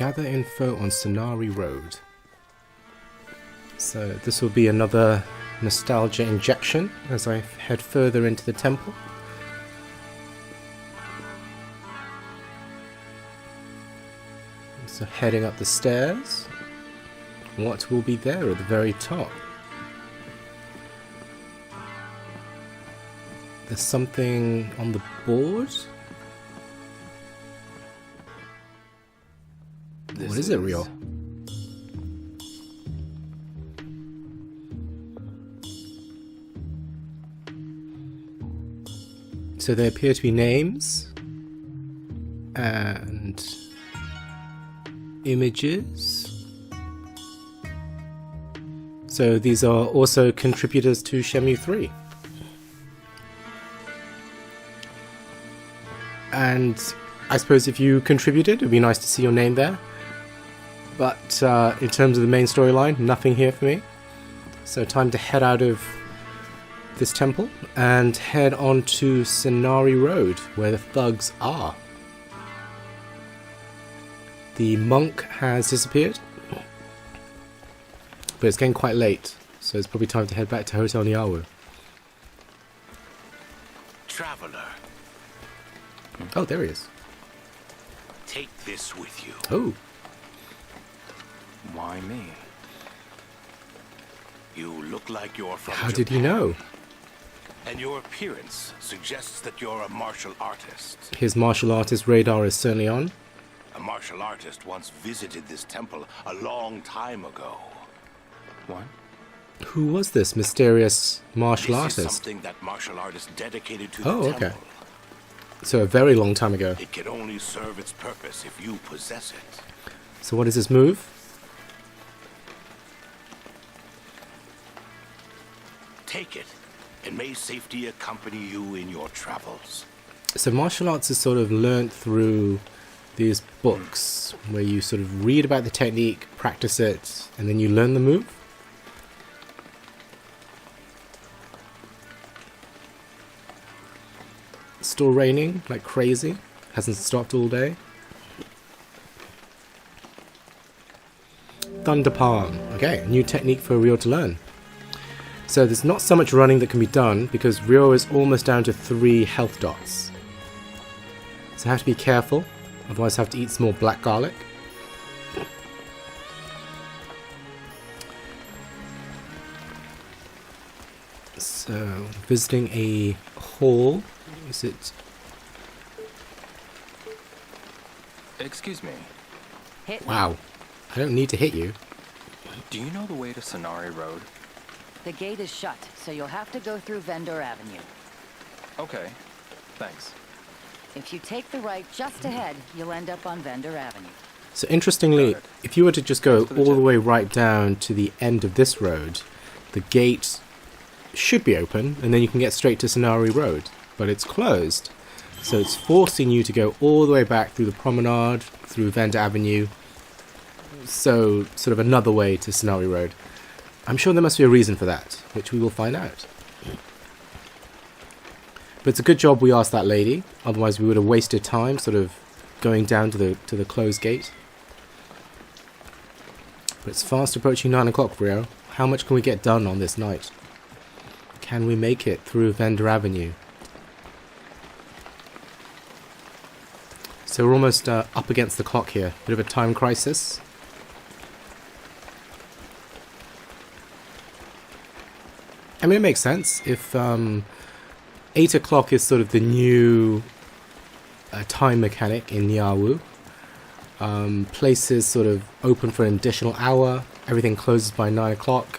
Gather info on Sonari Road. So this will be another nostalgia injection as I head further into the temple. So heading up the stairs. What will be there at the very top? There's something on the board? What is it, Rio? So they appear to be names and images. So these are also contributors to Shenmue 3. And I suppose if you contributed, it would be nice to see your name there. But in terms of the main storyline, nothing here for me. So time to head out of this temple and head on to Sonari Road, where the thugs are. The monk has disappeared, but it's getting quite late, so it's probably time to head back to Hotel Niawu. Traveler. Oh, there he is. Take this with you. Oh. Why me? You look like you're from How Japan, did he know? and your appearance suggests that you're a martial artist. His martial artist radar is certainly on. A martial artist once visited this temple a long time ago. What? Who was this mysterious martial This artist? is something that martial artist dedicated to Oh, the okay. temple. So a very long time ago. It can only serve its purpose if you possess it. So what is his move? Take it, and may safety accompany you in your travels. So martial arts is sort of learnt through these books where you sort of read about the technique, practice it, and then you learn the move. It's still raining like crazy. Hasn't stopped all day. Thunder Palm. Okay, new technique for Ryo to learn. So there's not so much running that can be done because Ryo is almost down to 3 health dots. So I have to be careful, otherwise I have to eat some more black garlic. So, visiting a hall. Is it? Excuse me. Wow. I don't need to hit you. Do you know the way to Sonari Road? The gate is shut, so you'll have to go through Vendor Avenue. Okay. Thanks. If you take the right just ahead, you'll end up on Vendor Avenue. So interestingly, Got it. if you were to just go Thanks for the all the tip. way right down to the end of this road, the gate should be open, and then you can get straight to Sonari Road. But it's closed, so it's forcing you to go all the way back through the promenade, through Vendor Avenue. So, sort of another way to Sonari Road. I'm sure there must be a reason for that, which we will find out. But it's a good job we asked that lady, otherwise we would have wasted time sort of going down to the closed gate. But it's fast approaching 9 o'clock, Rio. How much can we get done on this night? Can we make it through Vendor Avenue? So we're almost up against the clock here. Bit of a time crisis. I mean, it makes sense. If 8 o'clock is sort of the new time mechanic in Niawu, places sort of open for an additional hour, everything closes by 9 o'clock,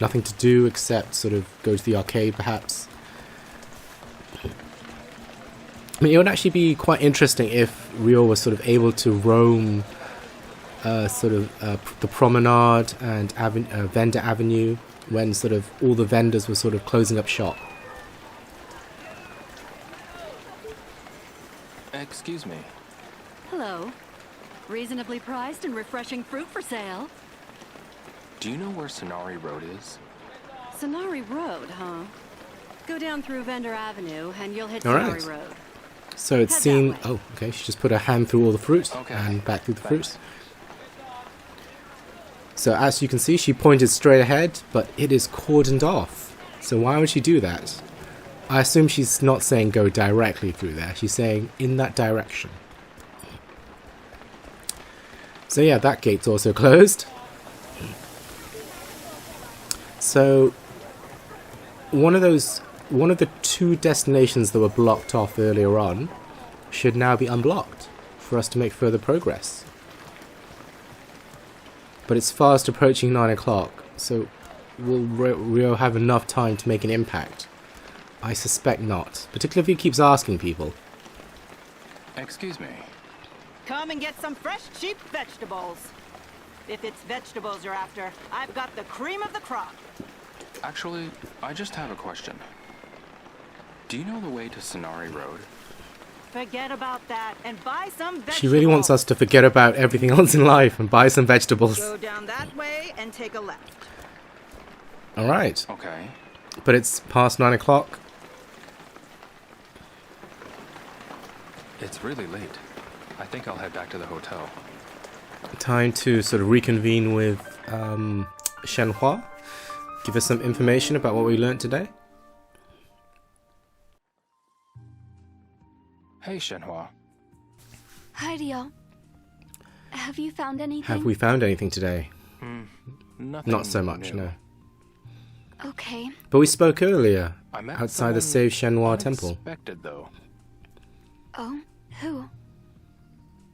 nothing to do except sort of go to the arcade perhaps. I mean, it would actually be quite interesting if Ryo was sort of able to roam the promenade and Vendor Avenue when sort of all the vendors were sort of closing up shop. Excuse me. Hello. Reasonably priced and refreshing fruit for sale. Do you know where Sonari Road is? Sonari Road, huh? Go down through Vendor Avenue and you'll hit All Sonari right. Road. So it's Head that seen... way. Oh, okay. She just put her hand through all the fruit Okay. and back through the Thanks. fruit. So as you can see, she pointed straight ahead, but it is cordoned off. So why would she do that? I assume she's not saying go directly through there. She's saying in that direction. So yeah, that gate's also closed. So one of the two destinations that were blocked off earlier on should now be unblocked for us to make further progress. But it's fast approaching 9 o'clock, so will Rio have enough time to make an impact? I suspect not, particularly if he keeps asking people. Excuse me. Come and get some fresh, cheap vegetables. If it's vegetables you're after, I've got the cream of the crop. Actually, I just have a question. Do you know the way to Shenmue Road? Forget about that and buy some vegetables. She really wants us to forget about everything else in life and buy some vegetables. Go down that way and take a left. Alright, Okay. but it's past 9 o'clock. It's really late. I think I'll head back to the hotel. Time to sort of reconvene with Shenhua. Give us some information about what we learnt today. Hey, Shenhua. Hi, Rio. Have you found anything? Have we found anything today? Nothing Not so much, new. no. Okay. But we spoke earlier, I met outside the someone Save Shenhua temple. unexpected, though. Oh, who?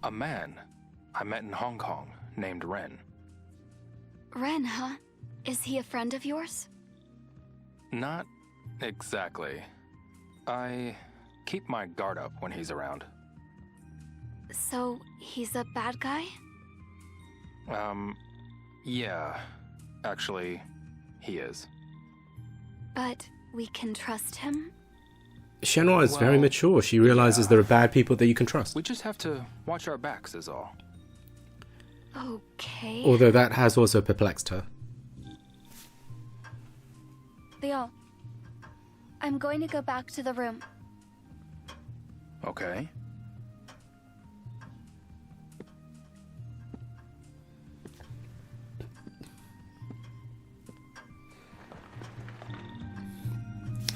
A man I met in Hong Kong named Ren. Ren, huh? Is he a friend of yours? Not exactly. I keep my guard up when he's around. So, he's a bad guy? Yeah. Actually, he is. But we can trust him? Shenhua is very Well, mature. She realizes yeah. there are bad people that you can trust. We just have to watch our backs is all. Okay. Although that has also perplexed her. Leo, I'm going to go back to the room. Okay.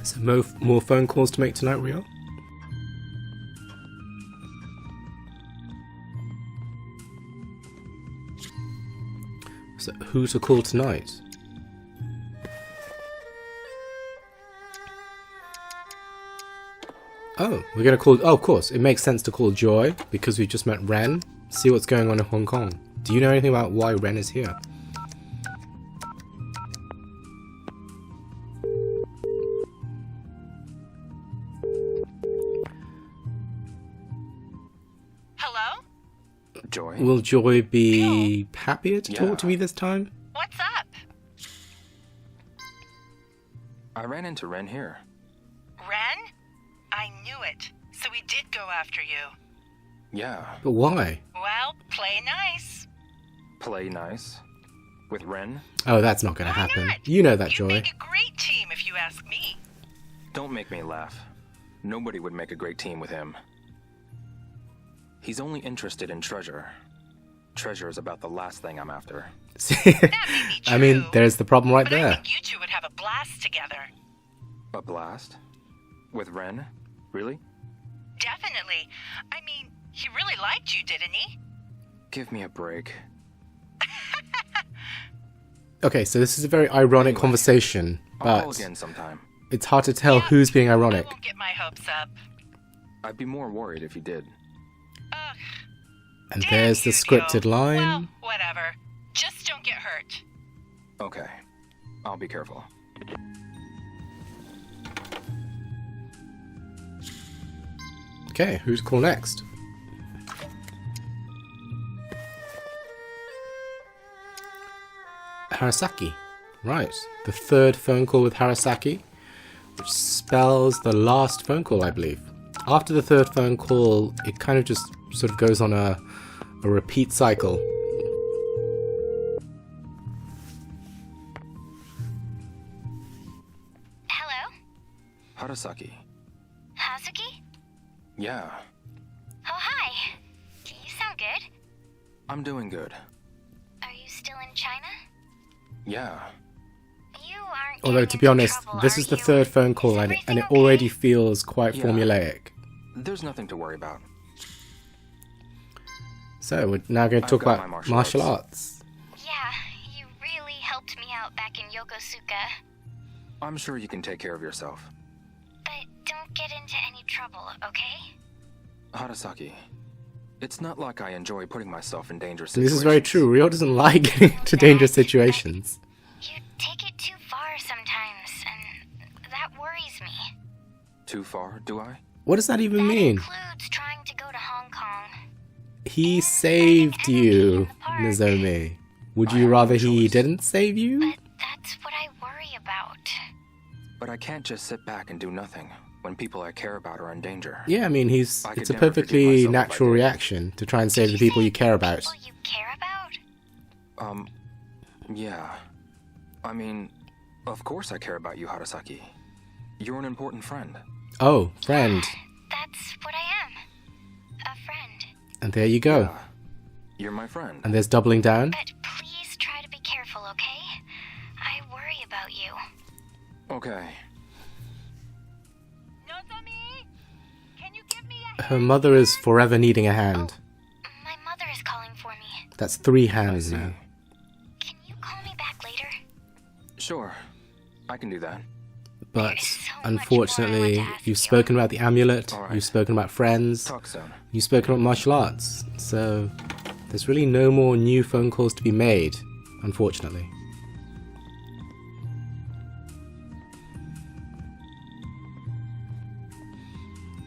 So more phone calls to make tonight, Rio? So who to call tonight? Oh, we're gonna call... Oh, of course, it makes sense to call Joy, because we just met Ren. See what's going on in Hong Kong. Do you know anything about why Ren is here? Hello? Joy? Will Joy be happier to Yeah. talk to me this time? What's up? I ran into Ren here. Ren? I knew it. So he did go after you. Yeah. But why? Well, play nice. Play nice. With Ren? Oh, that's not gonna Why happen. not? You know that, You Joy. make a great team if you ask me. Don't make me laugh. Nobody would make a great team with him. He's only interested in treasure. Treasure is about the last thing I'm after. That may be true. I mean, there's the problem right but I there. think you two would have a blast together. A blast? With Ren? Really? Definitely. I mean, he really liked you, didn't he? Give me a break. Okay, so this is a very ironic Anyway, conversation, I'll call but again sometime. it's hard to tell Yeah, who's being ironic. I won't get my hopes up. I'd be more worried if you did. Ugh. And Damn there's the you, scripted Joe. line. Well, whatever. Just don't get hurt. Okay. I'll be careful. Okay, who's call next? Harasaki. Right, the third phone call with Harasaki, which spells the last phone call, I believe. After the third phone call, it kind of just sort of goes on a repeat cycle. Hello? Harasaki. Hazuki? Yeah. Oh, hi. You sound good. I'm doing good. Are you still in China? Yeah. You aren't Although, getting to be into honest, trouble, this are is the you? third phone call Is and it everything already okay? feels quite Yeah. formulaic. There's nothing to worry about. So, we're now going to I've talk got about my martial martial arts. Yeah, you really helped me out back in Yokosuka. I'm sure you can take care of yourself. But don't get into any trouble, okay? Harasaki, it's not like I enjoy putting myself in dangerous This situations. is very true. Ryo doesn't like getting into dangerous situations. You take it too far sometimes, and that worries me. Too far, do I? What does that even That mean? includes trying to go to Hong Kong. He saved you, Nozomi. Would I you have no rather he choice. didn't save you? But that's what I worry about. But I can't just sit back and do nothing when people I care about are in danger. Yeah, I mean, I it's could a never forgive perfectly myself if I natural did. reaction to try and save the Did you people say you care about. People you care about? Yeah. I mean, of course I care about you, Harasaki. You're an important friend. Oh, friend. That's what I am. A friend. And there you go. Yeah. You're my friend. And there's doubling down. But please try to be careful, okay? I worry about you. Okay. Nozomi! Can you give me a Her mother is forever needing a hand. My mother is calling for me. That's 3 I hands see. now. Can you call me back later? Sure. I can do that. But so much unfortunately, more I want to ask you've you. spoken about the amulet, All right. you've spoken about friends, Talk soon. you've spoken about martial arts. So there's really no more new phone calls to be made, unfortunately.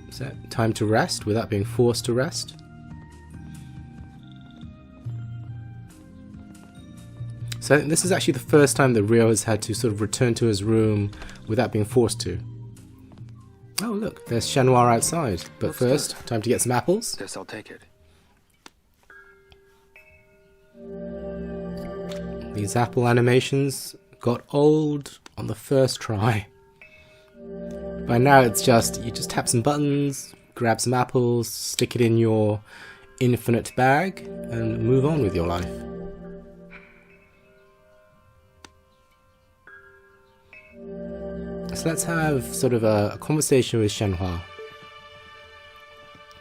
So, time to rest without being forced to rest. So I think this is actually the first time that Ryo has had to sort of return to his room without being forced to. Oh look, there's Shenmue outside. But Looks first, good. time to get some apples. Guess I'll take it. These apple animations got old on the first try. By now it's just, you just tap some buttons, grab some apples, stick it in your infinite bag, and move on with your life. So let's have sort of a conversation with Shenhua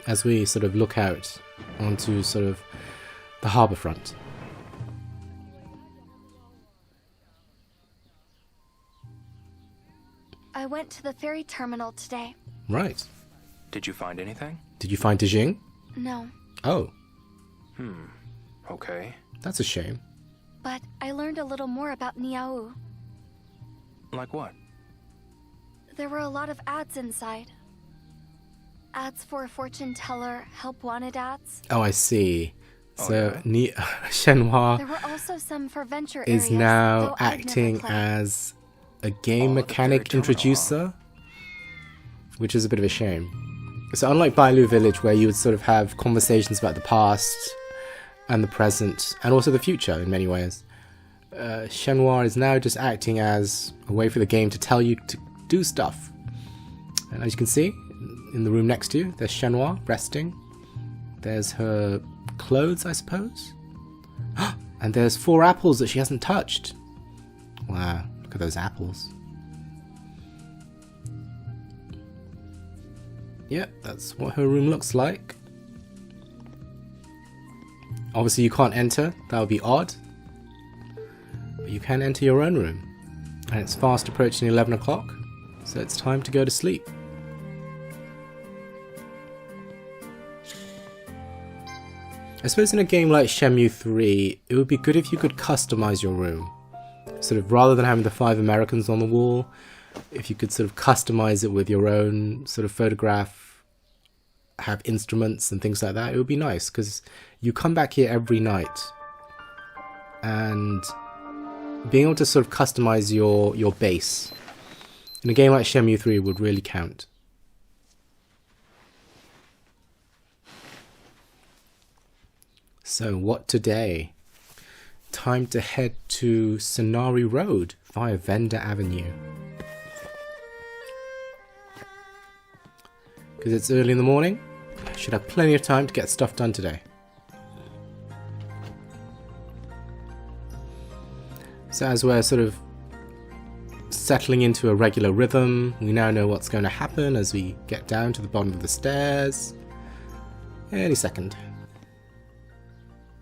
as we sort of look out onto sort of the harbour front. I went to the ferry terminal today. Right. Did you find anything? Did you find Dejing? No, Oh, Okay. that's a shame. but I learned a little more about Niao. Like what? There were a lot of ads inside. Ads for a fortune teller, help wanted ads. Oh, I see. Oh, So yeah? Shenhua There were also some for venture is areas, now though I've never acting played. as a game Oh, the mechanic fairy terminal, introducer, which is a bit of a shame. So unlike Bailu Village, where you would sort of have conversations about the past and the present, and also the future in many ways, Shenhua is now just acting as a way for the game to tell you to do stuff. And as you can see, in the room next to you, there's Shenhua resting. There's her clothes, I suppose. And there's 4 apples that she hasn't touched. Wow, look at those apples. Yep, that's what her room looks like. Obviously you can't enter, that would be odd. But you can enter your own room. And it's fast approaching 11 o'clock, so it's time to go to sleep. I suppose in a game like Shenmue 3, it would be good if you could customize your room. Sort of, rather than having the 5 Americans on the wall, if you could sort of customize it with your own sort of photograph, have instruments and things like that, it would be nice, because you come back here every night, and being able to sort of customize your base in a game like Shenmue 3 would really count. So what today? Time to head to Sonari Road via Venda Avenue. Because it's early in the morning, should have plenty of time to get stuff done today. So as we're sort of settling into a regular rhythm, we now know what's going to happen as we get down to the bottom of the stairs. Any second.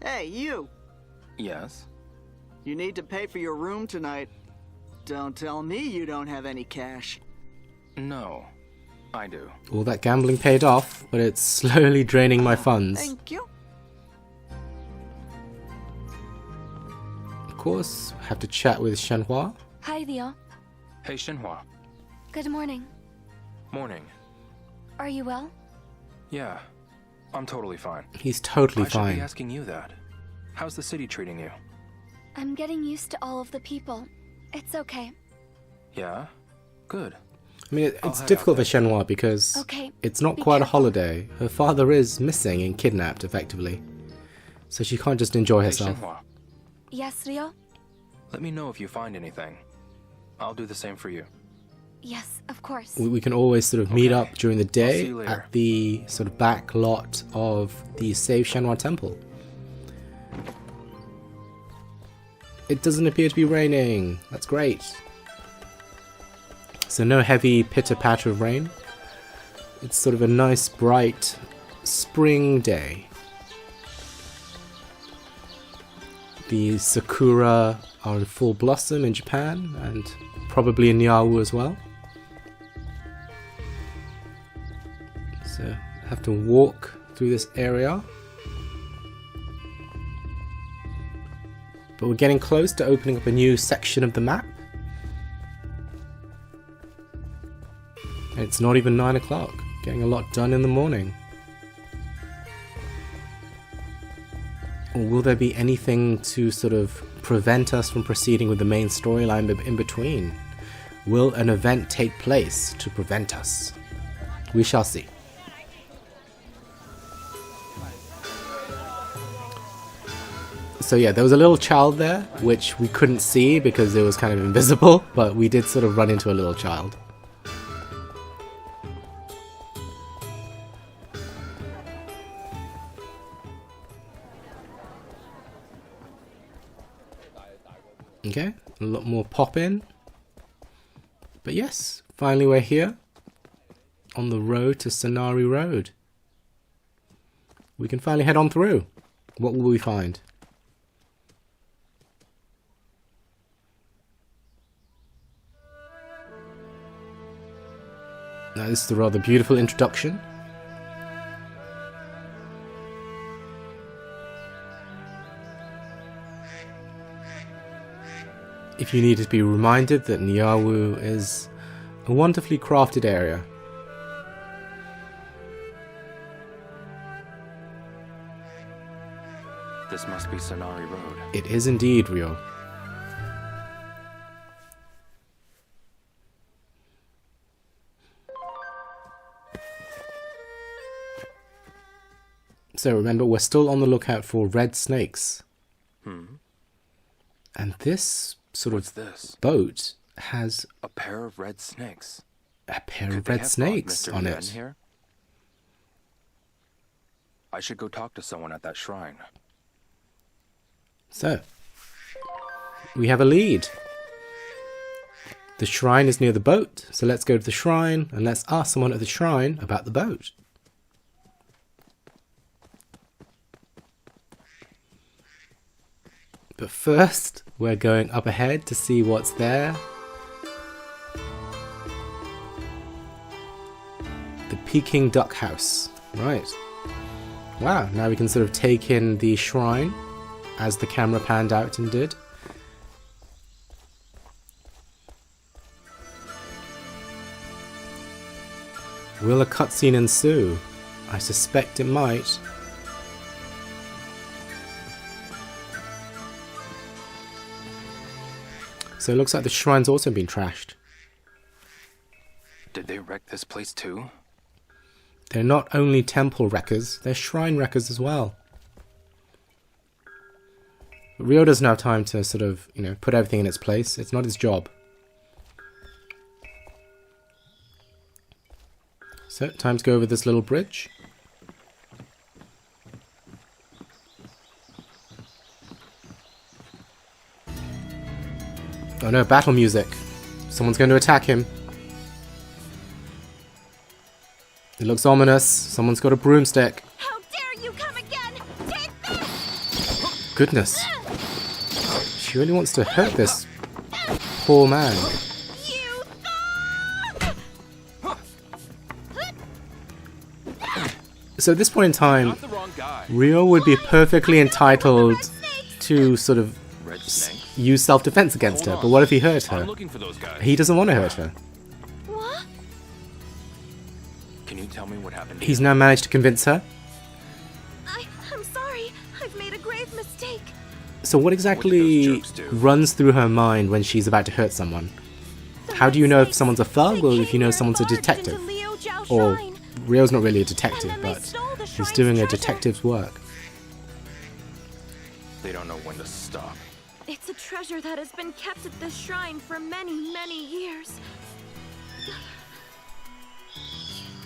Hey, you! Yes? You need to pay for your room tonight. Don't tell me you don't have any cash. No, I do. All that gambling paid off, but it's slowly draining my funds. Thank you. Of course, have to chat with Shenhua. Hi, Leo. Hey, Shenhua. Good morning. Morning. Are you well? Yeah, I'm totally fine. He's totally I should fine. be asking you that. How's the city treating you? I'm getting used to all of the people. It's okay. Yeah? Good. I mean, I'll it's head difficult for out Shenhua because Okay, it's not be quite a careful. holiday. Her father is missing and kidnapped, effectively. So she can't just enjoy Hey, herself. Shenhua. Yes, Leo? Let me know if you find anything. I'll do the same for you. Yes, of course. We can always sort of meet Okay. up during the I'll see day you later. at the sort of back lot of the Save Shenhua Temple. It doesn't appear to be raining. That's great. So no heavy pitter-patter of rain. It's sort of a nice, bright spring day. The sakura are in full blossom in Japan and probably in Niawu as well. So I have to walk through this area. But we're getting close to opening up a new section of the map. And it's not even 9 o'clock. Getting a lot done in the morning. Or will there be anything to sort of prevent us from proceeding with the main storyline in between? Will an event take place to prevent us? We shall see. So yeah, there was a little child there, which we couldn't see because it was kind of invisible, but we did sort of run into a little child. Okay, a lot more pop in. But yes, finally we're here on the road to Sonari Road. We can finally head on through. What will we find? Now this is a rather beautiful introduction. If you needed to be reminded that Niawu is a wonderfully crafted area. This must be Sonari Road. It is indeed real. So remember, we're still on the lookout for red snakes. And this sort What's of this? boat has A pair of red snakes. a pair Could of they red have brought snakes Mr. on Yuan it. Here? I should go talk to someone at that shrine. So, we have a lead. The shrine is near the boat, so let's go to the shrine and let's ask someone at the shrine about the boat. But first, we're going up ahead to see what's there. The Peking Duck House. Right. Wow, now we can sort of take in the shrine as the camera panned out and did. Will a cutscene ensue? I suspect it might. So it looks like the shrine's also been trashed. Did they wreck this place too? They're not only temple wreckers, they're shrine wreckers as well. But Ryo doesn't have time to sort of, put everything in its place. It's not his job. So, time to go over this little bridge. Oh no, battle music. Someone's going to attack him. It looks ominous. Someone's got a broomstick. How dare you come again? Take this! Goodness. She really wants to hurt this poor man. You So at this point in time, Rio would be perfectly entitled to sort of use self-defense against her. But what if he hurt her? He doesn't want to hurt her. What? Can you tell me what happened? He's now managed to convince her. I'm sorry. I've made a grave mistake. So what exactly runs through her mind when she's about to hurt someone? How do you know if someone's a thug or if you know someone's a detective? Or Rio's not really a detective, but he's doing a detective's work. They don't know when to stop. It's a treasure that has been kept at this shrine for many, many years.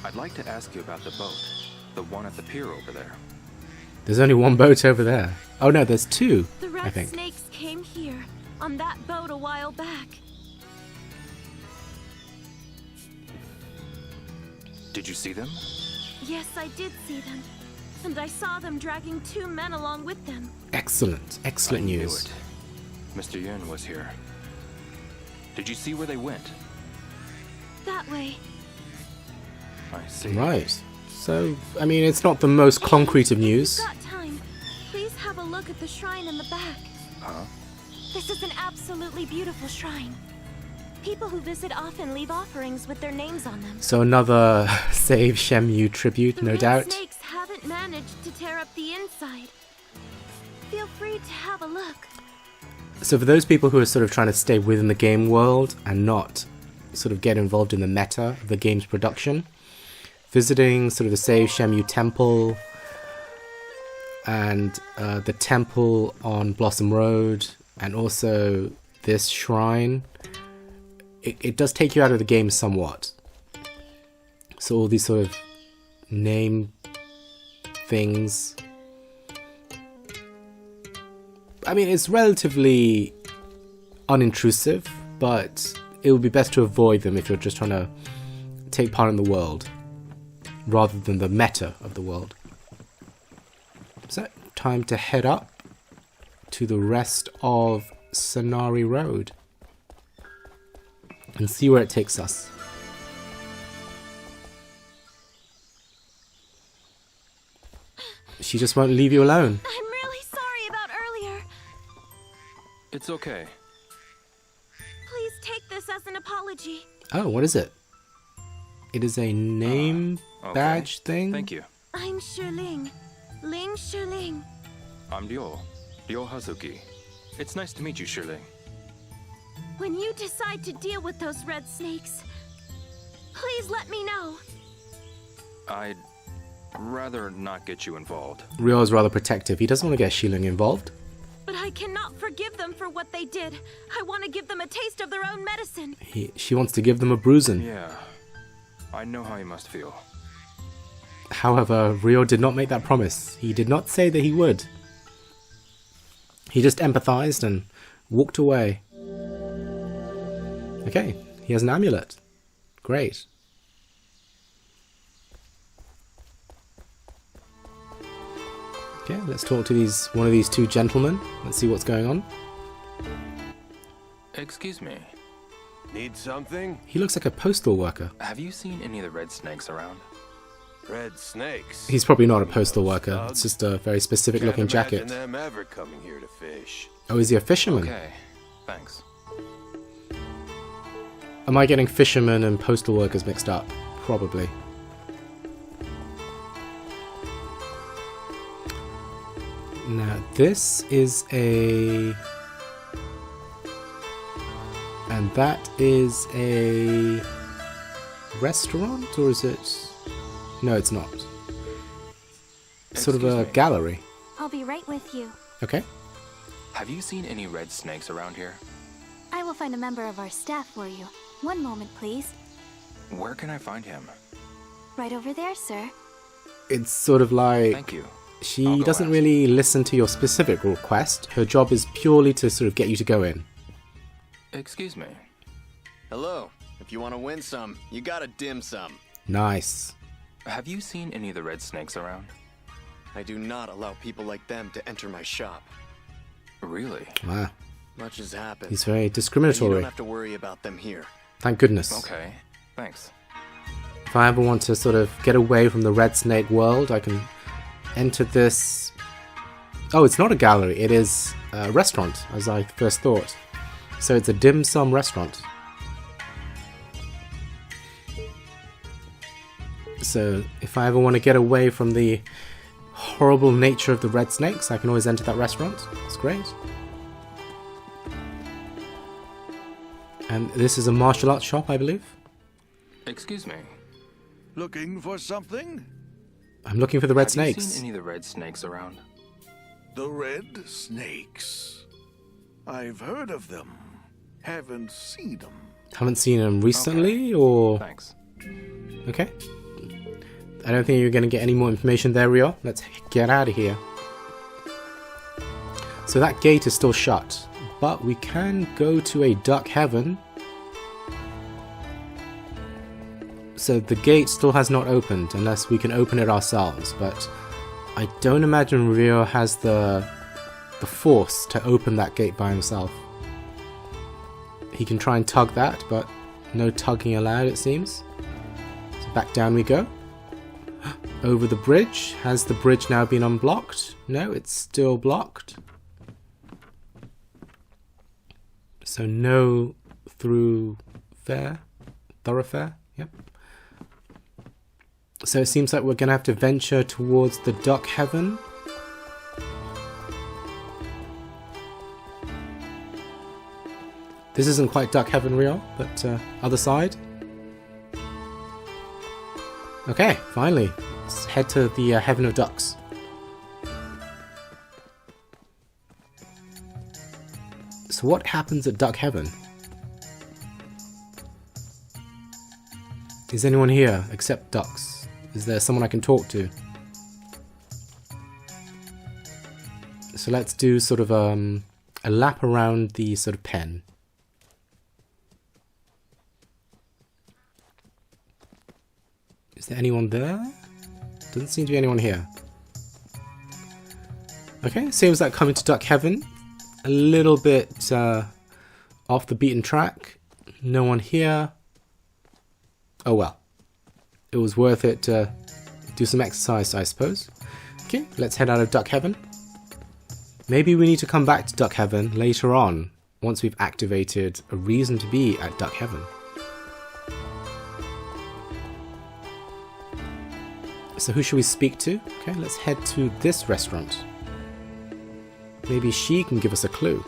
I'd like to ask you about the boat. The one at the pier over there. There's only one boat over there. Oh no, there's two, The I red think. snakes came here on that boat a while back. Did you see them? Yes, I did see them. And I saw them dragging two men along with them. Excellent, excellent I knew news. it. Mr. Yun was here. Did you see where they went? That way. I see. Right. So, I mean, it's not the most concrete of If news. you've got time, please have a look at the shrine in the back. Huh? This is an absolutely beautiful shrine. People who visit often leave offerings with their names on them. So another Save Shenmue tribute, The no red doubt. snakes haven't managed to tear up the inside. Feel free to have a look. So for those people who are sort of trying to stay within the game world and not sort of get involved in the meta of the game's production, visiting sort of the Save Shenmue temple and the temple on Blossom Road and also this shrine, it does take you out of the game somewhat. So all these sort of name things, I mean, it's relatively unintrusive, but it would be best to avoid them if you're just trying to take part in the world rather than the meta of the world. So, time to head up to the rest of Sonari Road and see where it takes us. She just won't leave you alone. I'm really sorry about earlier. It's okay. Please take this as an apology. Oh, what is it? It is a name Okay. badge thing? Thank you. I'm Shiling. Ling Shiling. I'm Ryo. Ryo Hazuki. It's nice to meet you, Shirley. When you decide to deal with those red snakes, please let me know. I'd rather not get you involved. Ryo's rather protective. He doesn't want to get Shiling involved. But I cannot forgive them for what they did. I want to give them a taste of their own medicine. She wants to give them a bruising. Yeah. I know how you must feel. However, Ryo did not make that promise. He did not say that he would. He just empathized and walked away. Okay, he has an amulet. Great. Okay, let's talk to one of these two gentlemen. Let's see what's going on. Excuse me. Need something? He looks like a postal worker. Have you seen any of the red snakes around? Red snakes? He's probably not a postal worker. It's just a very specific looking Can't imagine jacket. them ever coming here to fish. Oh, is he a fisherman? Okay. Thanks. Am I getting fishermen and postal workers mixed up? Probably. Now, this is a... And that is a... restaurant? Or is it... No, it's not. Sort of Excuse a me. gallery. I'll be right with you. Okay. Have you seen any red snakes around here? I will find a member of our staff for you. One moment, please. Where can I find him? Right over there, sir. It's sort of like... Thank you. She I'll go doesn't ask. really listen to your specific request. Her job is purely to sort of get you to go in. Excuse me. Hello. If you want to win some, you gotta dim some. Nice. Have you seen any of the red snakes around? I do not allow people like them to enter my shop. Really? Wow. Much has happened. He's very You discriminatory. don't have to worry about them here. Thank goodness. Okay, thanks. If I ever want to sort of get away from the red snake world, I can enter this... Oh, it's not a gallery. It is a restaurant, as I first thought. So it's a dim sum restaurant. So if I ever want to get away from the horrible nature of the red snakes, I can always enter that restaurant. It's great. And this is a martial arts shop, I believe. Excuse me. Looking for something? I'm looking for the red Have you snakes. seen any of the red snakes around? The red snakes. I've heard of them. Haven't seen them. Haven't seen them recently, or... Thanks. Okay. I don't think you're going to get any more information there, Rio. Let's get out of here. So that gate is still shut, but we can go to a duck heaven. So the gate still has not opened, unless we can open it ourselves, but I don't imagine Rio has the force to open that gate by himself. He can try and tug that, but no tugging allowed, it seems. So back down we go. Over the bridge. Has the bridge now been unblocked? No, it's still blocked. So no thoroughfare. Yep. So it seems like we're going to have to venture towards the duck heaven. This isn't quite duck heaven, Rio, but other side. Okay, finally. Let's head to the heaven of ducks. So what happens at duck heaven? Is anyone here except ducks? Is there someone I can talk to? So let's do sort of a lap around the sort of pen. Is there anyone there? Doesn't seem to be anyone here. Okay, seems like coming to duck heaven. A little bit off the beaten track. No one here. Oh well. It was worth it to do some exercise, I suppose. Okay, let's head out of duck heaven. Maybe we need to come back to duck heaven later on, once we've activated a reason to be at duck heaven. So who should we speak to? Okay, let's head to this restaurant. Maybe she can give us a clue.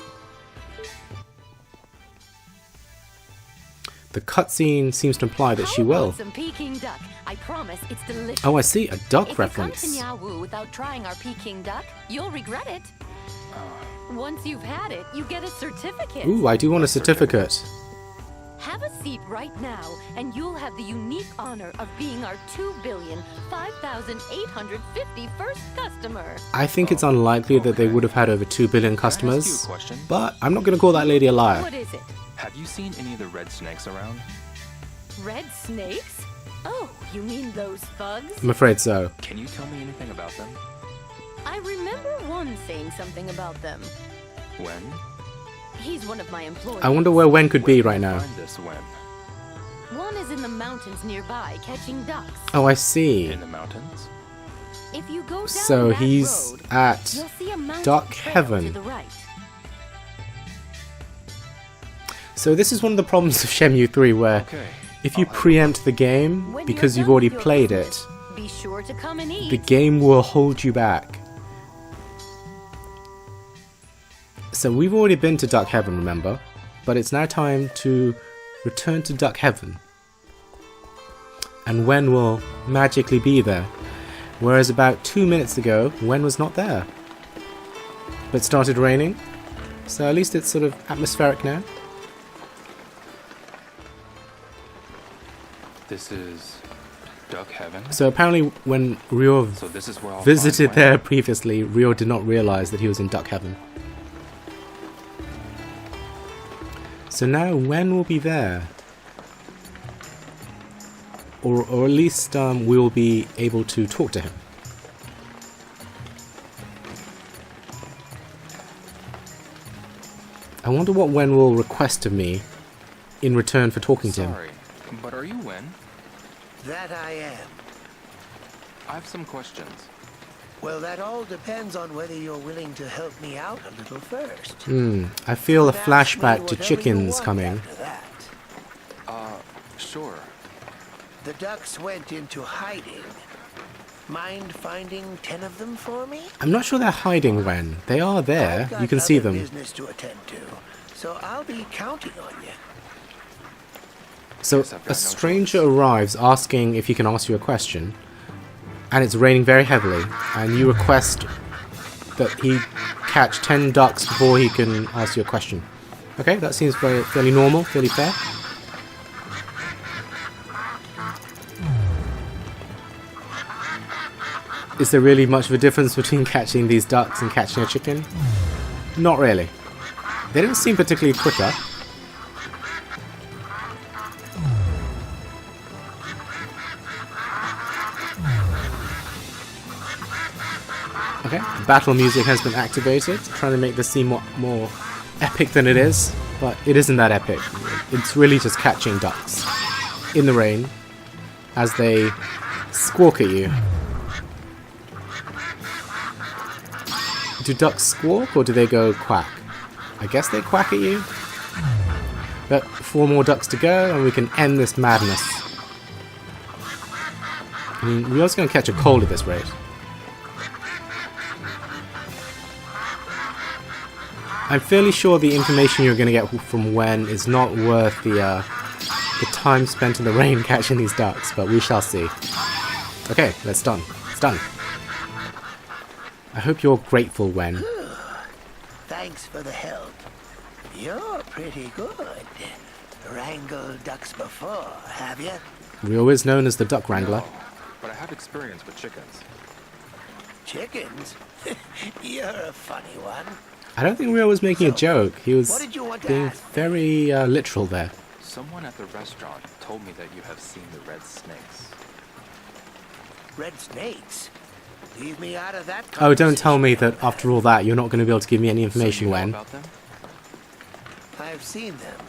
The cutscene seems to imply that she will. Some Peking duck. I promise it's delicious. Oh, I see, a duck if reference. If you come to Niawu without trying our Peking duck, you'll regret it. Once you've had it, you get a certificate. Ooh, I do want a certificate. Have a seat right now, and you'll have the unique honor of being our 2,005,851st customer. I think it's unlikely that they would have had over 2 billion customers, but I'm not going to call that lady a liar. What is it? Have you seen any of the red snakes around? Red snakes? Oh, you mean those thugs? I'm afraid so. Can you tell me anything about them? I remember one saying something about them. When? He's one of my employees. I wonder where Wen could be right now. Find this Wen. One is in the mountains nearby, catching ducks. Oh, I see. In the mountains? If you go down So that he's road, at you'll see a mountain Duck trail Heaven. to the right. So this is one of the problems of Shenmue 3, where if you preempt the game When because you're you've done already with your played business, it, be sure to come and eat. the game will hold you back. So we've already been to Duck Heaven, remember? But it's now time to return to Duck Heaven. And Wen will magically be there. Whereas about 2 minutes ago, Wen was not there. But it started raining, so at least it's sort of atmospheric now. This is Duck Heaven? So apparently when Ryo So this is where I'll visited find Wen? there previously, Ryo did not realize that he was in Duck Heaven. So now Wen will be there. Or at least we will be able to talk to him. I wonder what Wen will request of me in return for talking to him. Sorry, but are you Wen? That I am. I have some questions. Well, that all depends on whether you're willing to help me out a little first. I feel a Ask me flashback to whatever chickens you want coming. after that. Sure. The ducks went into hiding. Mind finding 10 of them for me? I'm not sure they're hiding, Wen. They are there. You can see them. Business to attend to, so I'll be counting on you. So a stranger arrives asking if he can ask you a question, and it's raining very heavily, and you request that he catch 10 ducks before he can ask you a question. Okay, that seems fairly normal, fairly fair. Is there really much of a difference between catching these ducks and catching a chicken? Not really. They don't seem particularly quicker. Okay, battle music has been activated, trying to make this seem more epic than it is, but it isn't that epic. It's really just catching ducks in the rain as they squawk at you. Do ducks squawk or do they go quack? I guess they quack at you. But 4 more ducks to go and we can end this madness. I mean, we're also going to catch a cold at this rate. I'm fairly sure the information you're going to get from Wen is not worth the time spent in the rain catching these ducks, but we shall see. Okay, that's done. It's done. I hope you're grateful, Wen. Thanks for the help. You're pretty good. Wrangled ducks before, have you? Ryo is known as the Duck Wrangler. No, but I have experience with chickens. Chickens? You're a funny one. I don't think Ryo was making a joke. He was What did you want to being ask? very literal there. Someone at the restaurant told me that you have seen the red snakes. Red snakes? Leave me out of that. Oh, don't tell me that after all that you're not going to be able to give me any information, So you know Wen. about them? I've seen them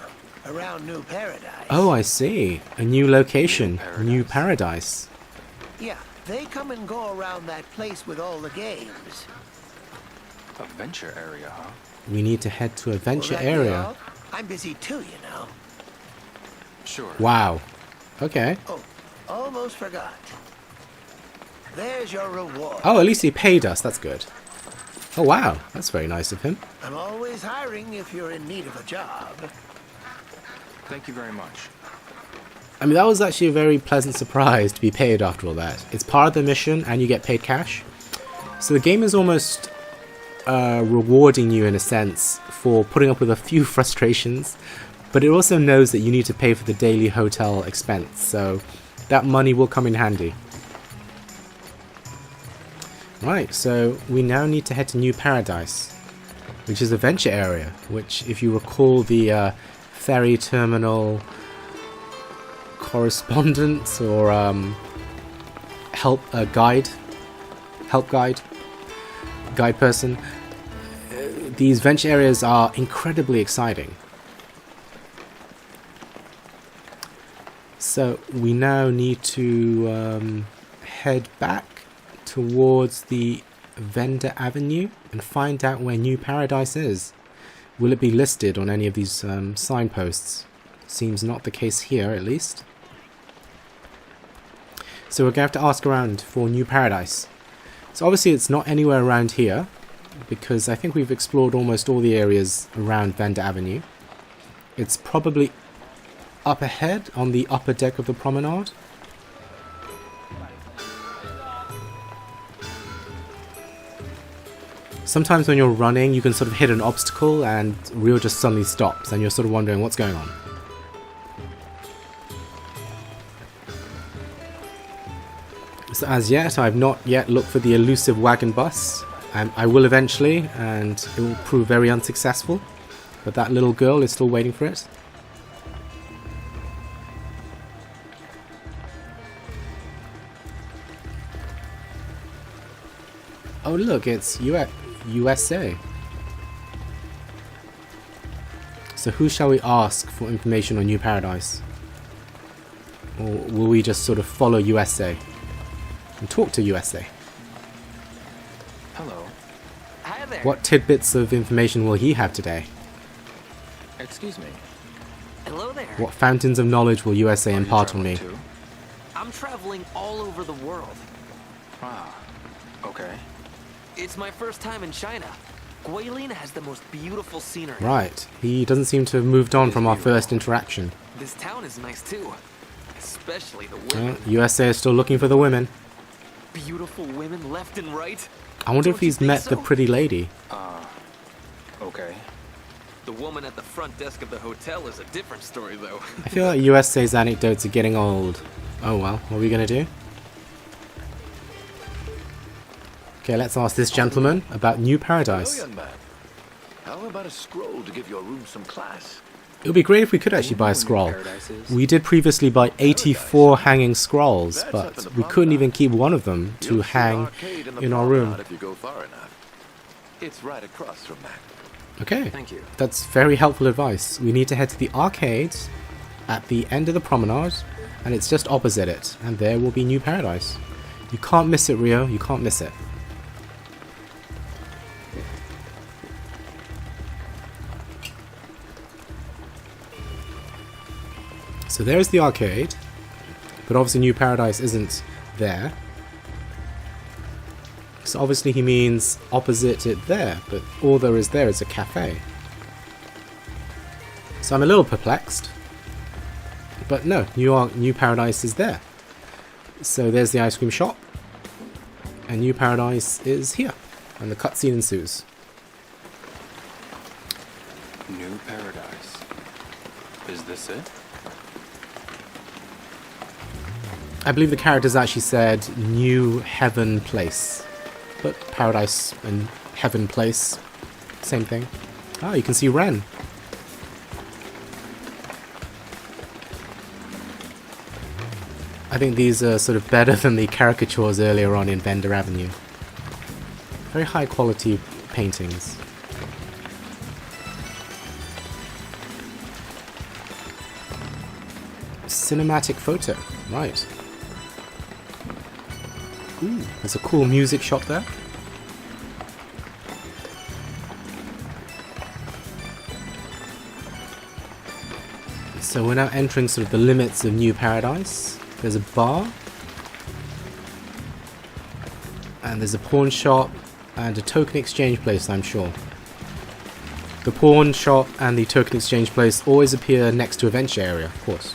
around New Paradise. Oh, I see. A new location. New Paradise. Yeah, they come and go around that place with all the games. Adventure area, huh? We need to head to Adventure Will that be Area. all? I'm busy too, you know. Sure. Wow. Okay. Oh, almost forgot. There's your reward. Oh, at least he paid us. That's good. Oh, wow. That's very nice of him. I'm always hiring if you're in need of a job. Thank you very much. I mean, that was actually a very pleasant surprise to be paid after all that. It's part of the mission and you get paid cash. So the game is almost rewarding you in a sense for putting up with a few frustrations, but it also knows that you need to pay for the daily hotel expense, so that money will come in handy. Right, so we now need to head to New Paradise, which is Adventure Area, which, if you recall the ferry terminal correspondence or help guide person, these venture areas are incredibly exciting. So we now need to head back towards the Vendor Avenue and find out where New Paradise is. Will it be listed on any of these signposts? Seems not the case here, at least. So we're going to have to ask around for New Paradise. So obviously it's not anywhere around here, because I think we've explored almost all the areas around Vendor Avenue. It's probably up ahead on the upper deck of the promenade. Sometimes when you're running, you can sort of hit an obstacle and Ryo just suddenly stops and you're sort of wondering what's going on. So as yet, I've not yet looked for the elusive wagon bus. I will eventually, and it will prove very unsuccessful. but that little girl is still waiting for it. Oh look, it's USA. So who shall we ask for information on New Paradise? Or will we just sort of follow USA and talk to USA? Hello. Hi there. What tidbits of information will he have today? Excuse me. Hello there. What fountains of knowledge will USA impart on me? I'm traveling all over the world. Ah, okay. It's my first time in China. Guilin has the most beautiful scenery. Right, he doesn't seem to have moved on from our first interaction. This town is nice too. Especially the women. USA is still looking for the women. Beautiful women left and right. I wonder if Don't you he's think met so? the pretty lady. Okay. The woman at the front desk of the hotel is a different story though. I feel like USA's anecdotes are getting old. Oh well, what are we gonna do? Okay, let's ask this gentleman about New Paradise. Hello, young man. How about a scroll to give your room some class? It would be great if we could actually buy a scroll. We did previously buy 84 hanging scrolls, but we couldn't even keep one of them to hang in our room. If you go far enough. It's right across from that. Okay, Thank you. that's very helpful advice. We need to head to the arcade at the end of the promenade, and it's just opposite it, and there will be New Paradise. You can't miss it, Rio, you can't miss it. So there's the arcade, but obviously New Paradise isn't there. So obviously he means opposite it there, but all there is a cafe. So I'm a little perplexed. But no, New Paradise is there. So there's the ice cream shop, and New Paradise is here, and the cutscene ensues. New Paradise. Is this it? I believe the characters actually said New Heaven Place. But Paradise and Heaven Place, same thing. Ah, you can see Ren. I think these are sort of better than the caricatures earlier on in Vendor Avenue. Very high quality paintings. Cinematic photo, right. Ooh, there's a cool music shop there. So we're now entering sort of the limits of New Paradise. There's a bar. And there's a pawn shop and a token exchange place, I'm sure. The pawn shop and the token exchange place always appear next to a venture area, of course.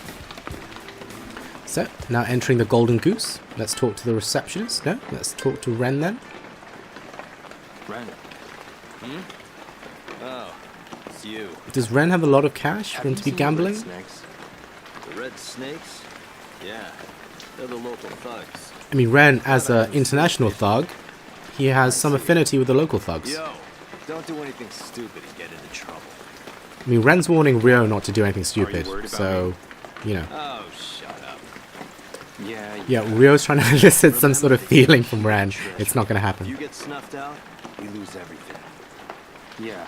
So, now entering the Golden Goose. Let's talk to the receptionist. No, let's talk to Ren then. Ren. Oh, it's you. Does Ren have a lot of cash for him to be gambling? The red snakes? Yeah, they're the local thugs. I mean, Ren, as an international thug, he has some affinity with the local thugs. Yo, don't do anything stupid and get into trouble. I mean, Ren's warning Rio not to do anything stupid, so, you know. Oh, shut up. Yeah, Rio's trying to elicit some sort of feeling from Ren. It's not going to happen. If you get snuffed out, we lose everything. Yeah,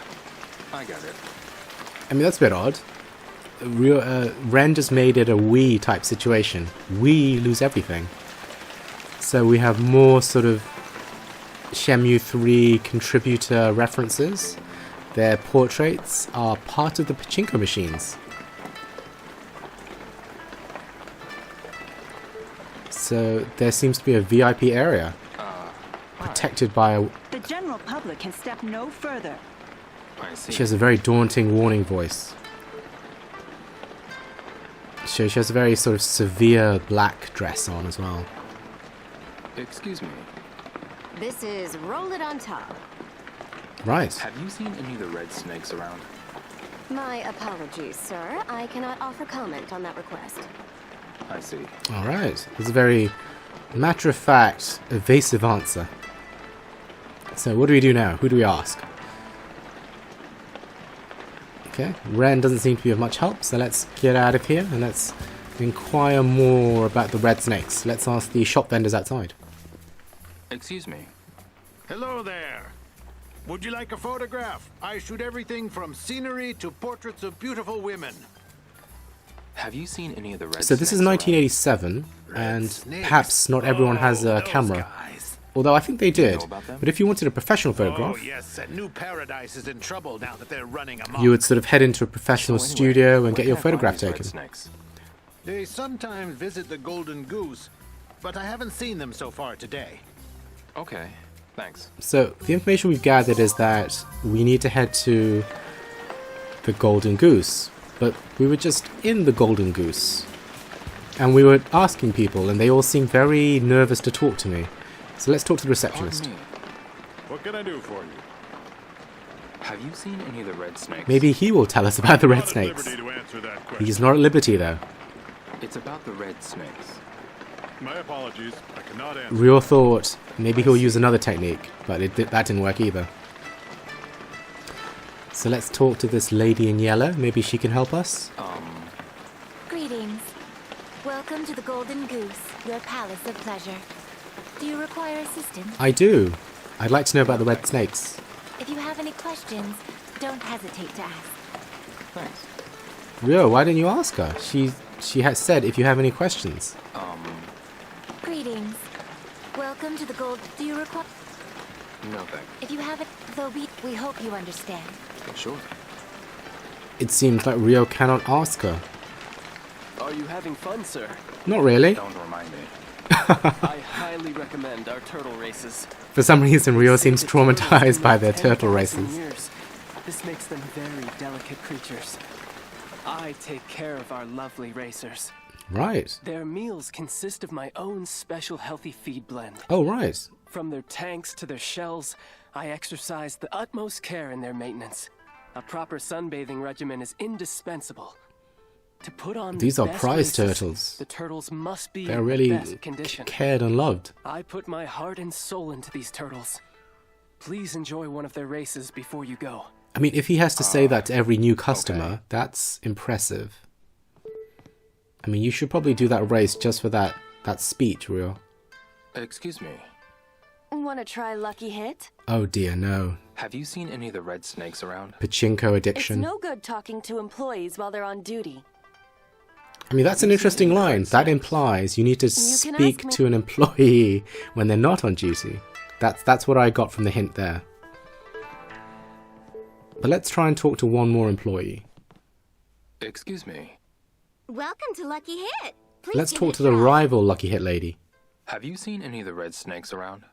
I got it. I mean, that's a bit odd. Ren just made it a we type situation. We lose everything. So we have more sort of Shenmue 3 contributor references. Their portraits are part of the pachinko machines. So there seems to be a VIP area protected by a... The general public can step no further. I see. She has a very daunting warning voice. She has a very sort of severe black dress on as well. Excuse me. This is Roll It on Top. Right. Have you seen any of the red snakes around? My apologies, sir. I cannot offer comment on that request. I see. Alright. It's a very matter-of-fact, evasive answer. So what do we do now? Who do we ask? Okay, Ren doesn't seem to be of much help, so let's get out of here and let's inquire more about the red snakes. Let's ask the shop vendors outside. Excuse me. Hello there. Would you like a photograph? I shoot everything from scenery to portraits of beautiful women. Have you seen any of the red So this is snakes 1987, and perhaps not everyone has a camera. Although I think they did. But if you wanted a professional photograph, Oh yes, New Paradise is in trouble now that they're running amok. you would sort of head into a professional studio and get your photograph these red taken. snakes? They sometimes visit the Golden Goose, but I haven't seen them so far today. Okay, thanks. So the information we've gathered is that we need to head to the Golden Goose. But we were just in the Golden Goose. And we were asking people, and they all seemed very nervous to talk to me. So let's talk to the receptionist. What can I do for you? Have you seen any of the red snakes? Maybe he will tell us about the red snakes. He's not at liberty, though. It's about the red snakes. My apologies, I cannot answer. Real thought maybe he'll use another technique, but that didn't work either. So let's talk to this lady in yellow. Maybe she can help us. Greetings. Welcome to the Golden Goose, your palace of pleasure. Do you require assistance? I do. I'd like to know about the red snakes. If you have any questions, don't hesitate to ask. Thanks. Rio, why didn't you ask her? She has said if you have any questions. Greetings. Welcome to the Gold. Do you require? No thanks. If you have it, though, we hope you understand. Sure. It seems like Rio cannot ask her. Are you having fun, sir? Not really. Don't remind me. I highly recommend our turtle races. For some reason, Rio seems traumatized by their turtle races. This makes them very delicate creatures. I take care of our lovely racers. Right. Their meals consist of my own special healthy feed blend. Oh, right. From their tanks to their shells, I exercise the utmost care in their maintenance. A proper sunbathing regimen is indispensable. To put on These the are best prize races, turtles. The turtles must be They're in really the best condition. cared and loved. I put my heart and soul into these turtles. Please enjoy one of their races before you go. I mean, if he has to say that to every new customer, that's impressive. I mean, you should probably do that race just for that speech, Rio. Excuse me. Want to try Lucky Hit? Oh dear, no. Have you seen any of the red snakes around? Pachinko addiction. It's no good talking to employees while they're on duty. I mean, that's an interesting line. That implies you need to speak to an employee when they're not on duty. That's what I got from the hint there. But let's try and talk to one more employee. Excuse me. Welcome to Lucky Hit. Please Let's give talk it to a the try. rival Lucky Hit lady. Have you seen any of the red snakes around?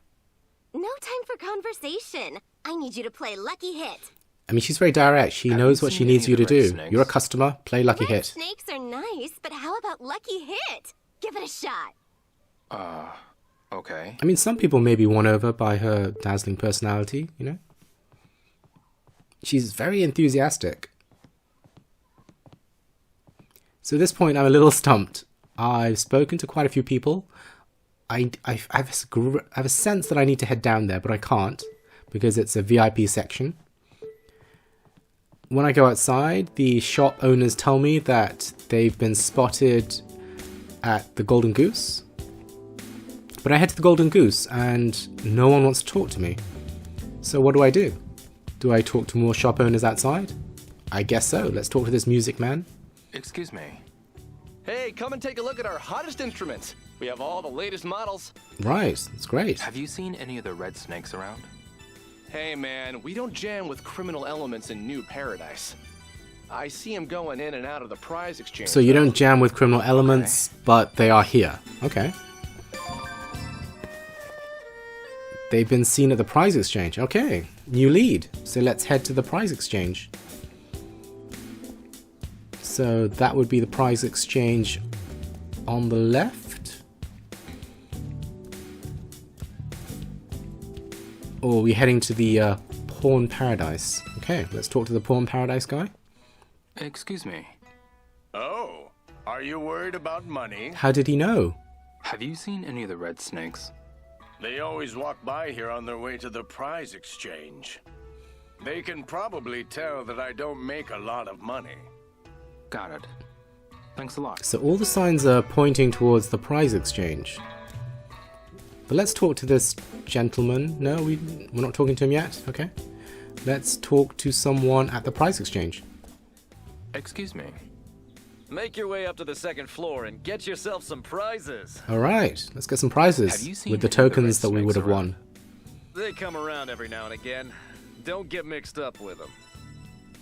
No time for conversation. I need you to play Lucky Hit. I mean, she's very direct. She knows what she needs you to do. You're a customer. Play Lucky Red Hit. snakes are nice, but how about Lucky Hit? Give it a shot. Okay. I mean, some people may be won over by her dazzling personality, you know? She's very enthusiastic. So at this point, I'm a little stumped. I've spoken to quite a few people. I have a sense that I need to head down there, but I can't because it's a VIP section. When I go outside, the shop owners tell me that they've been spotted at the Golden Goose. But I head to the Golden Goose and no one wants to talk to me. So what do? Do I talk to more shop owners outside? I guess so. Let's talk to this music man. Excuse me. Hey, come and take a look at our hottest instruments. We have all the latest models. Right, that's great. Have you seen any of the red snakes around? Hey man, we don't jam with criminal elements in New Paradise. I see them going in and out of the prize exchange. So you don't jam with criminal elements, but they are here. Okay. They've been seen at the prize exchange. Okay, new lead. So let's head to the prize exchange. So that would be the prize exchange on the left. Or are we heading to the Pawn Paradise? Okay, let's talk to the Pawn Paradise guy. Excuse me. Oh, are you worried about money? How did he know? Have you seen any of the red snakes? They always walk by here on their way to the prize exchange. They can probably tell that I don't make a lot of money. Got it. Thanks a lot. So all the signs are pointing towards the prize exchange. But let's talk to this gentleman. No, we're not talking to him yet. Okay. Let's talk to someone at the prize exchange. Excuse me. Make your way up to the second floor and get yourself some prizes. Alright, let's get some prizes with the tokens that we would have won. They come around every now and again. Don't get mixed up with them.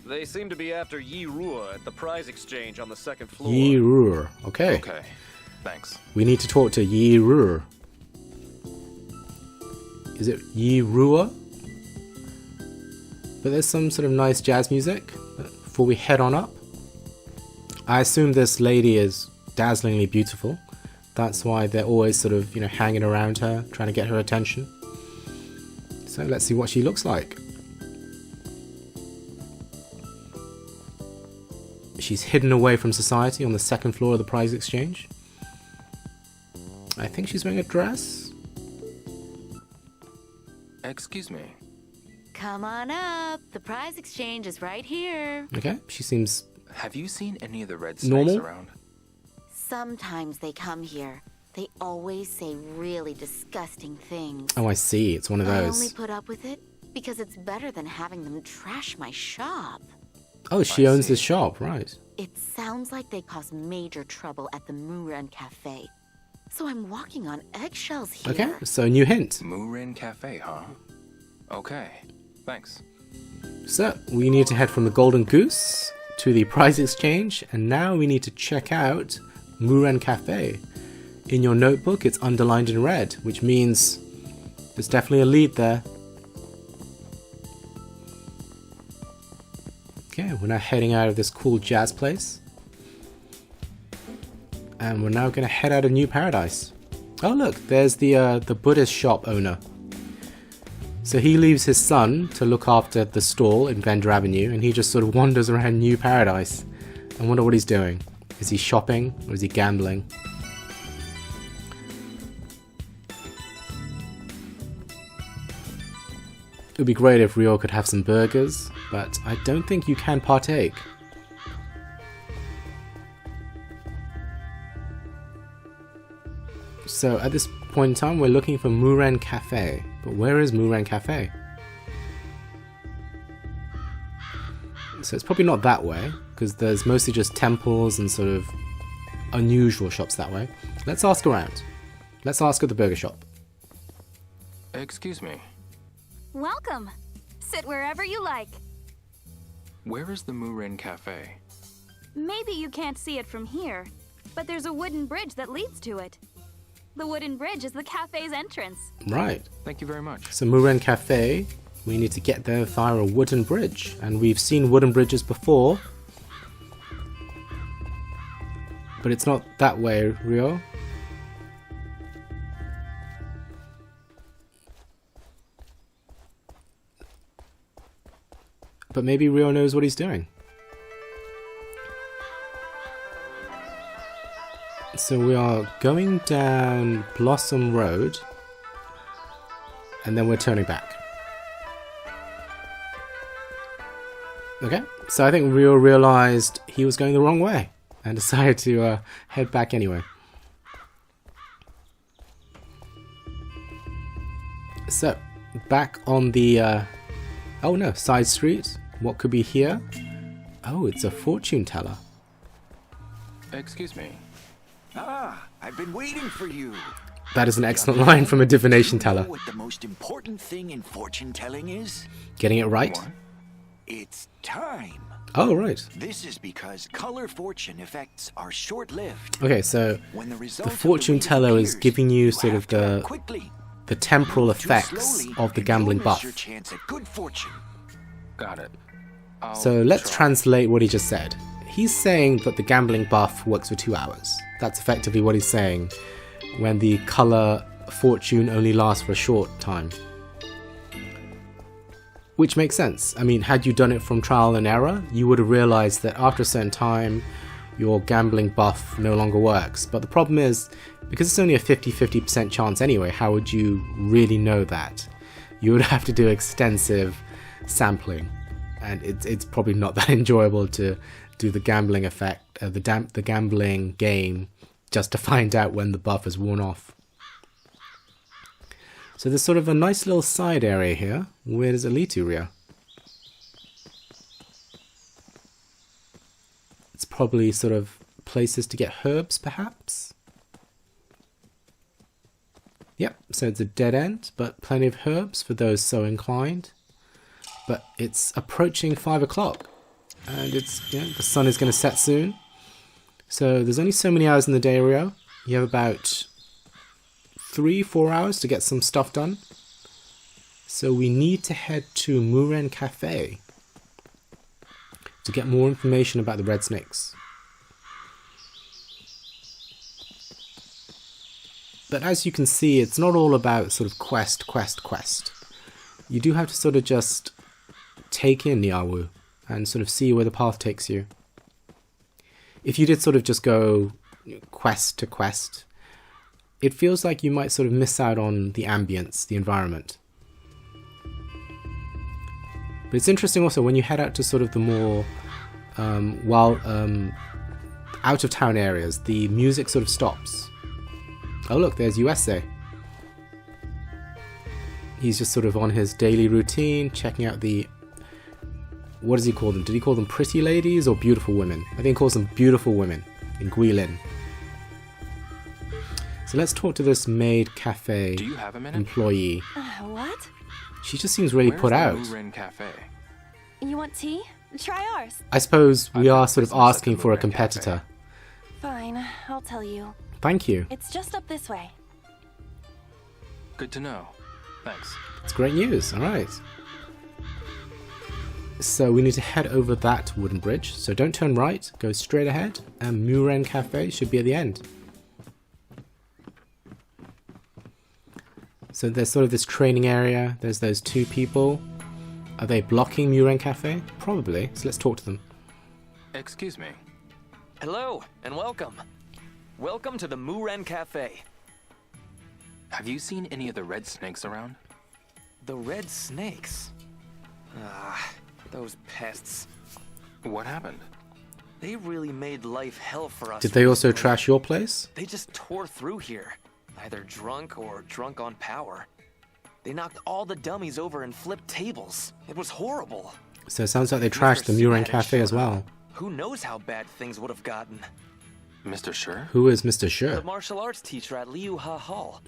They seem to be after Yi Rua at the prize exchange on the second floor. Yi Rua. Okay. Okay. Thanks. We need to talk to Yi Rua. Is it Yi Rua? But there's some sort of nice jazz music before we head on up. I assume this lady is dazzlingly beautiful. That's why they're always sort of, hanging around her, trying to get her attention. So let's see what she looks like. She's hidden away from society on the second floor of the prize exchange. I think she's wearing a dress. Excuse me. Come on up. The prize exchange is right here. Okay, she seems... Have you seen any of the red snakes normal around? Sometimes they come here. They always say really disgusting things. Oh, I see. It's one of I those. only put up with it because it's better than having them trash my shop. Oh, she owns this shop, right. It sounds like they cause major trouble at the Muren Cafe. So I'm walking on eggshells here. Okay, so new hint. Muren Cafe, huh? Okay, thanks. So, we need to head from the Golden Goose to the prize exchange, and now we need to check out Muren Cafe. In your notebook, it's underlined in red, which means there's definitely a lead there. Okay, we're now heading out of this cool jazz place. And we're now going to head out of New Paradise. Oh look, there's the Buddhist shop owner. So he leaves his son to look after the stall in Vendor Avenue, and he just sort of wanders around New Paradise. I wonder what he's doing. Is he shopping or is he gambling? It would be great if Rio could have some burgers, but I don't think you can partake. So at this point in time, we're looking for Muren Cafe. But where is Muren Cafe? So it's probably not that way, because there's mostly just temples and sort of unusual shops that way. Let's ask around. Let's ask at the burger shop. Excuse me. Welcome. Sit wherever you like. Where is the Muren Cafe? Maybe you can't see it from here, but there's a wooden bridge that leads to it. The wooden bridge is the cafe's entrance. Right. Thank you very much. So Muren Cafe, we need to get there via a wooden bridge. And we've seen wooden bridges before. But it's not that way, Rio. But maybe Rio knows what he's doing. So we are going down Blossom Road, and then we're turning back. Okay, so I think Rio realized he was going the wrong way and decided to head back anyway. So, back on the, oh no, side street. What could be here? Oh, it's a fortune teller. Excuse me. Ah, I've been waiting for you. That is an excellent line from a divination teller. You know what the most important thing in fortune telling is? Getting it right? It's time. Oh, right. This is because color fortune effects are short-lived. Okay, so the fortune teller is giving you sort of the temporal effects of the gambling buff. Your chance at good fortune. Got it. So let's translate what he just said. He's saying that the gambling buff works for 2 hours. That's effectively what he's saying when the color fortune only lasts for a short time. Which makes sense. I mean, had you done it from trial and error, you would have realized that after a certain time, your gambling buff no longer works. But the problem is, because it's only a 50-50% chance anyway, how would you really know that? You would have to do extensive sampling, and it's probably not that enjoyable to do the gambling effect, the gambling game, just to find out when the buff has worn off. So there's sort of a nice little side area here. Where does it lead to, Ria? It's probably sort of places to get herbs, perhaps? Yep, so it's a dead end, but plenty of herbs for those so inclined. But it's approaching 5 o'clock, and it's, you know, the sun is going to set soon. So there's only so many hours in the day, Rio. You have about 3-4 hours to get some stuff done. So we need to head to Muren Cafe to get more information about the red snakes. But as you can see, it's not all about sort of quest. You do have to sort of just take in Niawu and sort of see where the path takes you. If you did sort of just go quest to quest, it feels like you might sort of miss out on the ambience, the environment. But it's interesting also when you head out to sort of the more out of town areas, the music sort of stops. Oh look, there's USA. He's just sort of on his daily routine, checking out the... What does he call them? Did he call them pretty ladies or beautiful women? I think he calls them beautiful women in Guilin. So let's talk to this maid cafe employee. What? She just seems really put out. Cafe? You want tea? Try ours. I suppose we are sort of asking for a competitor. Fine, I'll tell you. Thank you. It's just up this way. Good to know. Thanks. It's great news. All right. So we need to head over that wooden bridge. So don't turn right, go straight ahead, and Muren Cafe should be at the end. So there's sort of this training area. There's those two people. Are they blocking Muren Cafe? Probably. So let's talk to them. Excuse me. Hello, and welcome. Welcome to the Muren Cafe. Have you seen any of the red snakes around? The red snakes? Ah, those pests. What happened? They really made life hell for us. Did they also trash your place? They just tore through here. Either drunk or drunk on power. They knocked all the dummies over and flipped tables. It was horrible. So it sounds like they trashed the Muren Cafe as well. Who knows how bad things would have gotten? Mr. Sure? Who is Mr. Sure? The martial arts teacher at Liu Ha Hall.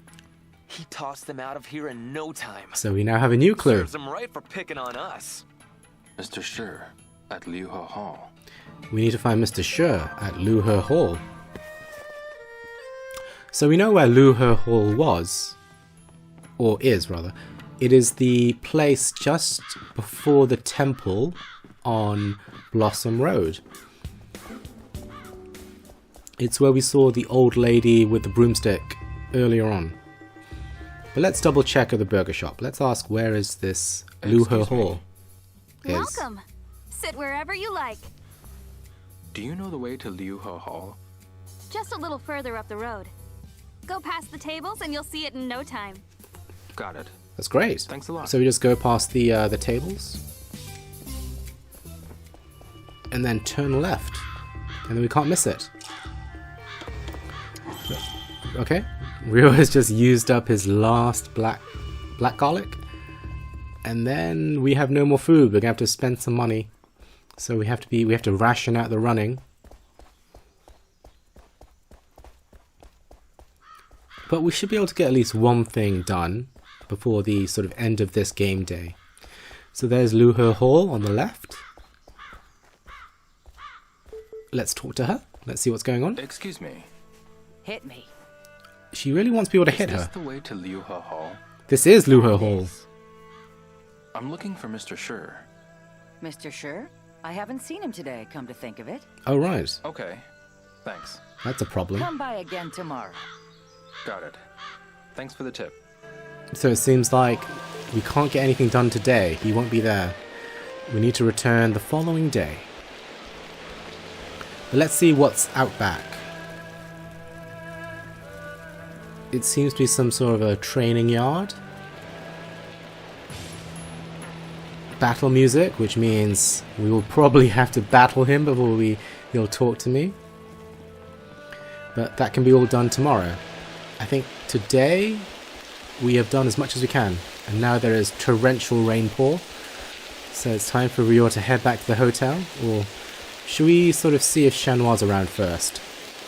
He tossed them out of here in no time. So we now have a new clue. Serves him right for picking on us. Mr. Sure at Liu Ha Hall. We need to find Mr. Sure at Liu He Hall. So we know where Liu He Hall was. Or is, rather. It is the place just before the temple on Blossom Road. It's where we saw the old lady with the broomstick earlier on. But let's double check at the burger shop. Let's ask, where is this Liu He Hall? Welcome. Sit wherever you like. Do you know the way to Liu He Hall? Just a little further up the road. Go past the tables and you'll see it in no time. Got it. That's great. Thanks a lot. So we just go past the tables. And then turn left. And then we can't miss it. Okay. Rio has just used up his last black garlic. And then we have no more food. We're gonna have to spend some money. So we have to ration out the running. But we should be able to get at least one thing done before the sort of end of this game day. So there's Liu He Hall on the left. Let's talk to her. Let's see what's going on. Excuse me. Hit me. She really wants people to hit Is her. this the way to Liu He Hall? This is Liu He Hall. I'm looking for Mr. Sure. Mr. Sure? I haven't seen him today, come to think of it. Oh, right. Okay. Thanks. That's a problem. Come by again tomorrow. Got it. Thanks for the tip. So it seems like we can't get anything done today. He won't be there. We need to return the following day. But let's see what's out back. It seems to be some sort of a training yard. battle music, which means we will probably have to battle him before he'll talk to me. But that can be all done tomorrow. I think today we have done as much as we can, and now there is torrential rainfall. So it's time for Ryo to head back to the hotel, or should we sort of see if Shenhua's around first?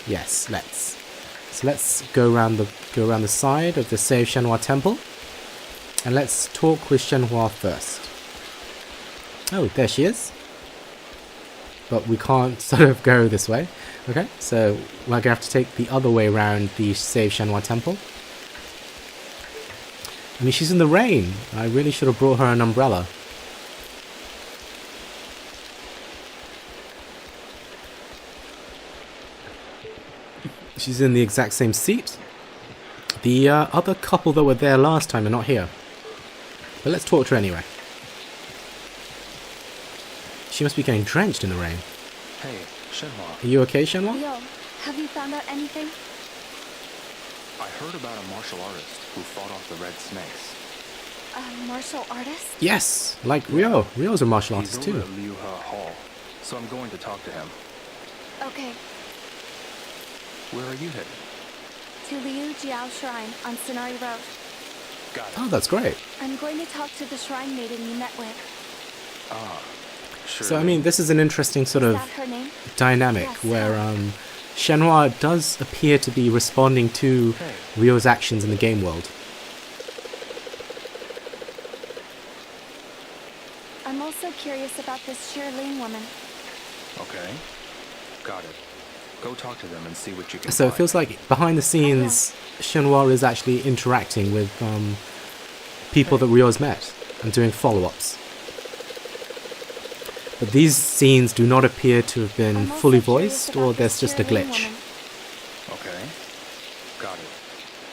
Yes, let's. So let's go around the side of the Save Shenhua Temple, and let's talk with Shenhua first. Oh, there she is. But we can't sort of go this way. Okay, so we're gonna have to take the other way around the Save Shenhua Temple. I mean, she's in the rain. I really should have brought her an umbrella. She's in the exact same seat. The other couple that were there last time are not here. But let's talk to her anyway. She must be getting drenched in the rain. Hey, Shenhua. Are you okay, Shenhua? Yo, have you found out anything? I heard about a martial artist who fought off the red snakes. A martial artist? Yes, like Ryo. Ryo's a martial artist He's over too. at Liu He Hall, so I'm going to talk to him. Okay. Where are you headed? To Liu Jiao Shrine on Sonari Road. Got it. Oh, that's great. I'm going to talk to the shrine maiden you met with. Ah, sure. So, I mean, this is an interesting sort of Is that her name? dynamic where Shenhua does appear to be responding to Ryo's actions in the game world. I'm also curious about this Shirlene woman. Okay. Got it. Go talk to them and see what you can So it find. feels like behind the scenes, Shenhua is actually interacting with people that Ryo's met and doing follow-ups. But these scenes do not appear to have been fully voiced, or there's just a glitch. Okay. Got it.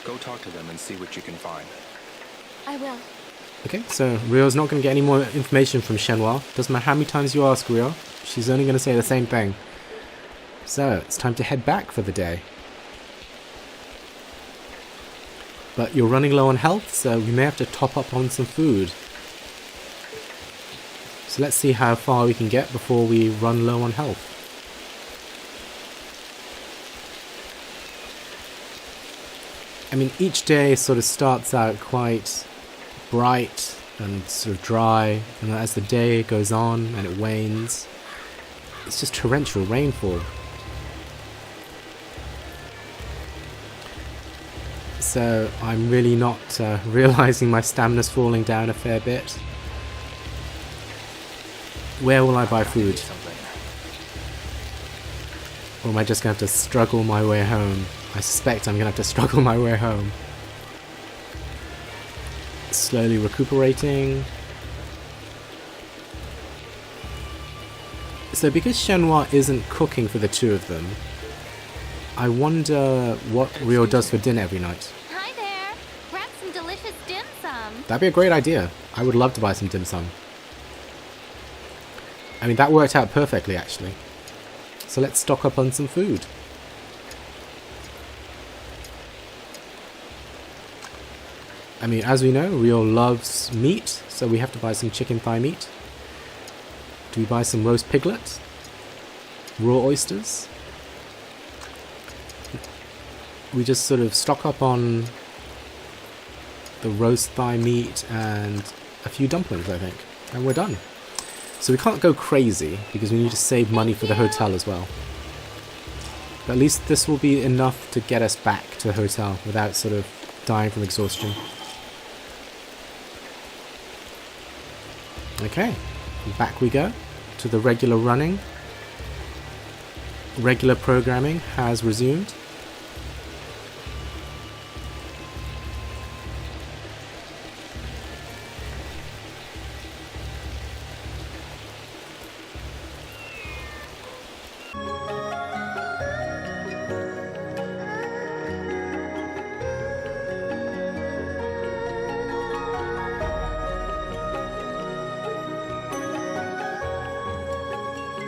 Go talk to them and see what you can find. I will. Okay, so Ryo's not going to get any more information from Shenhua. Doesn't matter how many times you ask Ryo, she's only going to say the same thing. So, it's time to head back for the day. But you're running low on health, so we may have to top up on some food. So let's see how far we can get before we run low on health. I mean, each day sort of starts out quite bright and sort of dry, and as the day goes on and it wanes, it's just torrential rainfall. So I'm really not realizing my stamina's falling down a fair bit. Where will I buy food? Or am I just going to have to struggle my way home? I suspect I'm going to have to struggle my way home. Slowly recuperating. So because Shenhua isn't cooking for the two of them, I wonder what Ryo does for dinner every night. Hi there. Grab some delicious dim sum. That'd be a great idea. I would love to buy some dim sum. I mean, that worked out perfectly, actually. So let's stock up on some food. I mean, as we know, Ryo loves meat, so we have to buy some chicken thigh meat. Do we buy some roast piglet? Raw oysters? We just sort of stock up on the roast thigh meat and a few dumplings, I think. And we're done. So we can't go crazy, because we need to save money for the hotel as well. But at least this will be enough to get us back to the hotel without sort of dying from exhaustion. Okay, back we go to the regular running. Regular programming has resumed.